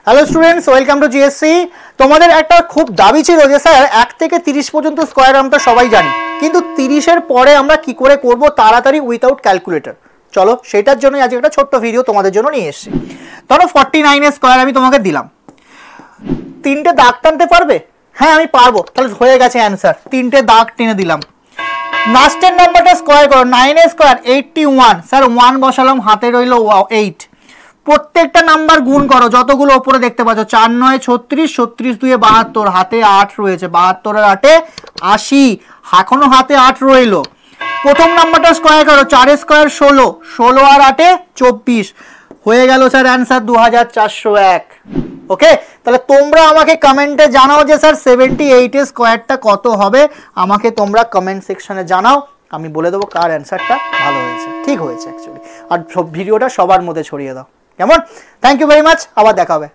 Hello students, welcome to GSC. তোমাদের একটা খুব দাবি ছিল যে স্যার 1 থেকে 30 পর্যন্ত স্কোয়ার আমরা সবাই জানি, কিন্তু 30-এর পরে আমরা কি করে করব তাড়াতাড়ি উইথাউট ক্যালকুলেটর। চলো সেটার জন্যই আজকে একটা ছোট্ট ভিডিও তোমাদের জন্য নিয়ে এসেছি। ধরো 49 স্কোয়ার আমি তোমাকে দিলাম, 3টে দাগ টানতে পারবে? হ্যাঁ আমি পারবো, তাহলে হয়ে গেছে অ্যান্সার। 3টে দাগ টেনে দিলাম। লাস্টের নাম্বারটা স্কোয়ার করো, 9 স্কোয়ার 81। স্যার 1 বসালাম, হাতে রইল 8। প্রত্যেকটা নাম্বার গুণ করো, যতগুলো ওপরে দেখতে পাচ্ছ। 4 9 36, 36 2 72, হাতে 8 রয়েছে। 72 আর 8 80, এখনো হাতে 8 রইল। প্রথম নাম্বারটা স্কোয়ার করো, 4 স্কোয়ার 16, 16 আর 8 24, হয়ে গেল স্যার অ্যান্সার 2401। ওকে, তাহলে তোমরা আমাকে কমেন্টে জানাও যে স্যার 78 এর স্কোয়ারটা কত হবে। আমাকে তোমরা কমেন্ট সেকশনে জানাও, আমি বলে দেবো কার অ্যান্সারটা ভালো হয়েছে, ঠিক হয়েছে অ্যাকচুয়ালি। আর ভিডিওটা সবার মধ্যে ছড়িয়ে দাও, কেমন? থ্যাংক ইউ ভেরি মাচ, আবার দেখা হবে।